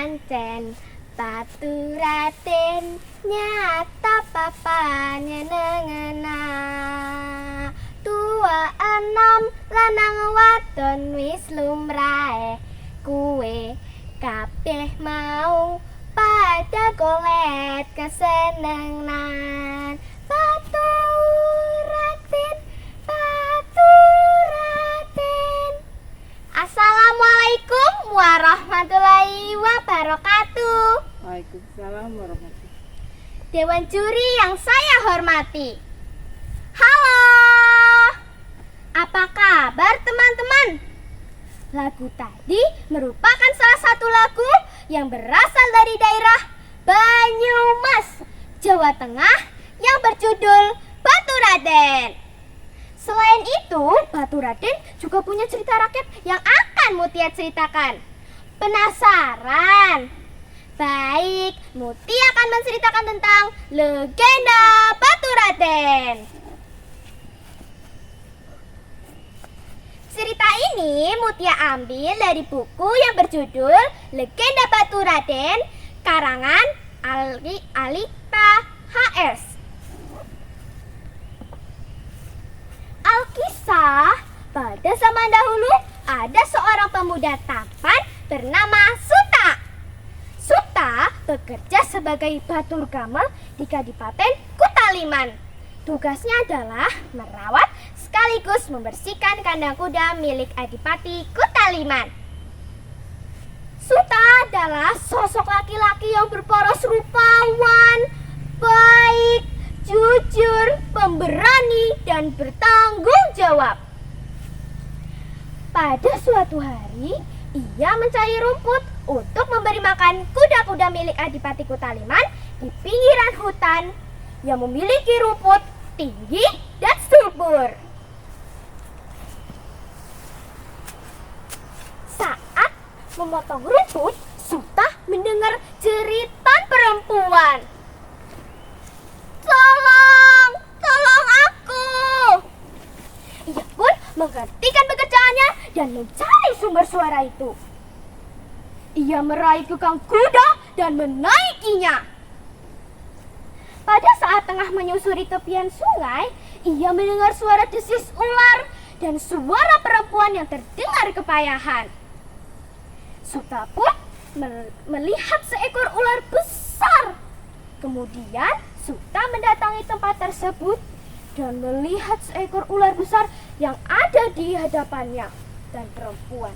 pancen Baturaden nyata papanya nengena. Tua enom lanang wadon wis lumrahe, kuwe kabeh mau pada golet kesenengan. Baturaden, Baturaden. Assalamualaikum warahmatullahi wabarakatuh. Waalaikumsalam warahmatullahi. Dewan juri yang saya hormati. Halo. Apa kabar teman-teman? Lagu tadi merupakan salah satu lagu yang berasal dari daerah Banyumas, Jawa Tengah yang berjudul Baturaden. Selain itu, Baturaden juga punya cerita rakyat yang akan Mutia ceritakan. Penasaran? Baik, Mutia akan menceritakan tentang legenda Baturaden. Cerita ini Mutia ambil dari buku yang berjudul Legenda Baturaden karangan Alita HS. Alkisah, pada zaman dahulu ada seorang pemuda tampan bernama Suta. Suta bekerja sebagai batur gamal di Kadipaten Kutaliman. Tugasnya adalah merawat sekaligus membersihkan kandang kuda milik Adipati Kutaliman. Suta adalah sosok laki-laki yang berparas rupawan, baik, jujur, pemberani, dan bertanggung jawab. Pada suatu hari, ia mencari rumput untuk memberi makan kuda-kuda milik Adipati Kutaliman di pinggiran hutan yang memiliki rumput tinggi dan subur. Saat memotong rumput, Suta mendengar jeritan perempuan. Tolong, tolong aku. Ia pun menghentikan pekerjaannya dan mencari sumber suara itu. Ia meraih kekang kuda dan menaikinya. Pada saat tengah menyusuri tepian sungai, ia mendengar suara desis ular dan suara perempuan yang terdengar kepayahan. Suta pun melihat seekor ular besar. Kemudian Suta mendatangi tempat tersebut dan melihat seekor ular besar yang ada di hadapannya dan perempuan.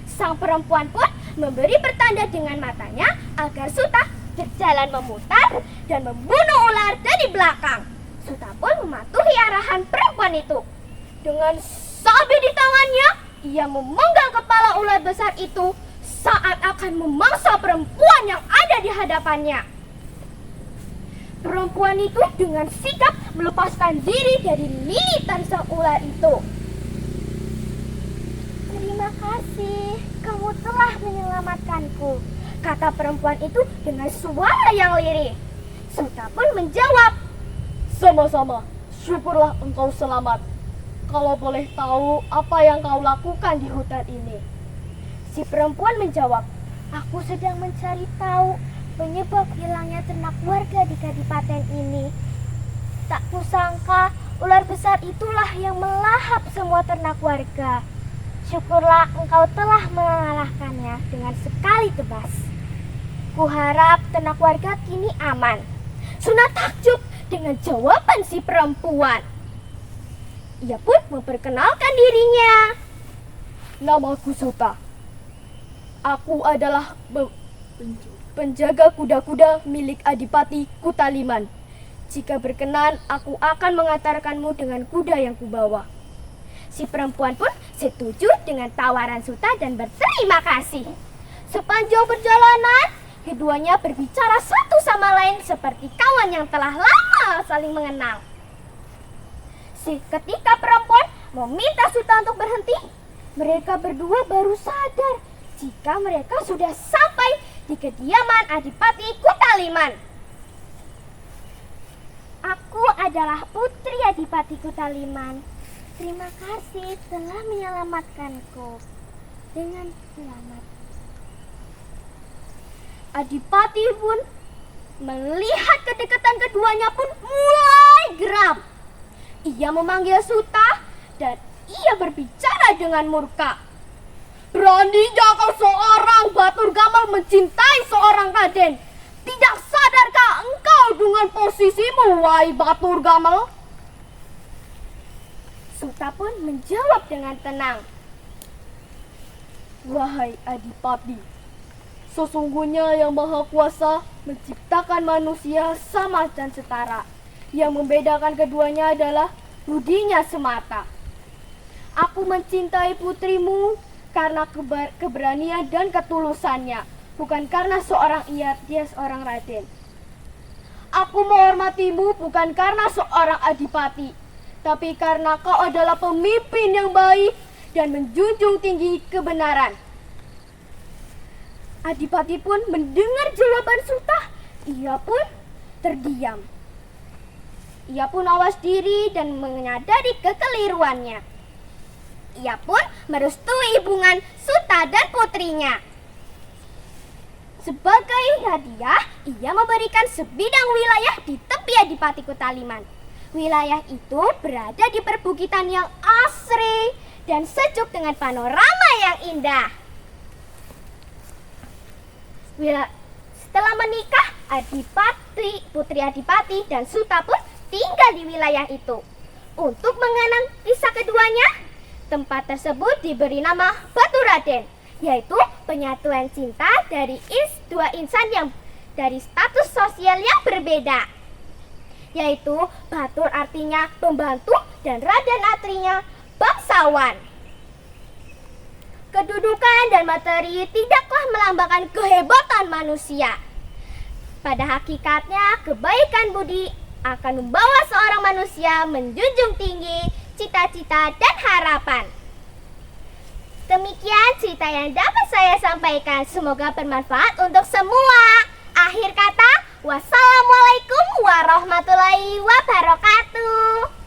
Sang perempuan pun memberi pertanda dengan matanya agar Suta berjalan memutar dan membunuh ular dari belakang. Suta pun mematuhi arahan perempuan itu. Dengan sabit di tangannya, ia memenggal kepala ular besar itu saat akan memangsa perempuan yang ada di hadapannya. Perempuan itu dengan sigap melepaskan diri dari lilitan sang ular itu. Terima kasih, kamu telah menyelamatkanku, kata perempuan itu dengan suara yang lirih. Suta pun menjawab, Sama-sama, syukurlah engkau selamat. Kalau boleh tahu apa yang kau lakukan di hutan ini? Si perempuan menjawab, aku sedang mencari tahu penyebab hilangnya ternak warga di kadipaten ini. Tak kusangka ular besar itulah yang melahap semua ternak warga. Syukurlah engkau telah mengalahkannya dengan sekali tebas. Kuharap ternak warga kini aman. Suna takjub dengan jawaban si perempuan. Ia pun memperkenalkan dirinya. Namaku Suta. Aku adalah penjaga kuda-kuda milik Adipati Kutaliman. Jika berkenan, aku akan mengantarkanmu dengan kuda yang kubawa. Si perempuan pun setuju dengan tawaran Suta dan berterima kasih. Sepanjang perjalanan, keduanya berbicara satu sama lain seperti kawan yang telah lama saling mengenal. Ketika perempuan meminta Suta untuk berhenti, mereka berdua baru sadar jika mereka sudah sampai di kediaman Adipati Kutaliman. Aku adalah putri Adipati Kutaliman. Terima kasih telah menyelamatkanku. dengan selamat. Adipati pun melihat kedekatan keduanya pun mulai geram. Ia memanggil Suta dan ia berbicara dengan murka. Beraninya kau seorang Batur Gamal mencintai seorang raden? Tidak sadarkah engkau dengan posisimu, wahai Batur Gamal? Suta pun menjawab dengan tenang. Wahai Adipati, sesungguhnya Yang Maha Kuasa menciptakan manusia sama dan setara. Yang membedakan keduanya adalah budinya semata. Aku mencintai putrimu karena keberanian dan ketulusannya, bukan karena dia seorang raden. Aku menghormatimu bukan karena seorang adipati, tapi karena kau adalah pemimpin yang baik dan menjunjung tinggi kebenaran. Adipati pun mendengar jawaban Suta. Ia pun terdiam. Ia pun awas diri dan menyadari kekeliruannya. Ia pun merestui hubungan Suta dan putrinya. Sebagai hadiah, ia memberikan sebidang wilayah di tepi Adipati Kutaliman. Wilayah itu berada di perbukitan yang asri dan sejuk dengan panorama yang indah. Setelah menikah, putri Adipati dan Suta pun tinggal di wilayah itu. Untuk mengenang kisah keduanya, tempat tersebut diberi nama Batu Raden, yaitu penyatuan cinta dari dua insan yang dari status sosial yang berbeda. Yaitu Batur artinya pembantu dan Raden artinya bangsawan. Kedudukan dan materi tidaklah melambangkan kehebatan manusia. Pada hakikatnya, kebaikan budi akan membawa seorang manusia menjunjung tinggi cita-cita dan harapan. Demikian cerita yang dapat saya sampaikan. Semoga bermanfaat untuk semua. Akhir kata, wassalamualaikum warahmatullahi wabarakatuh.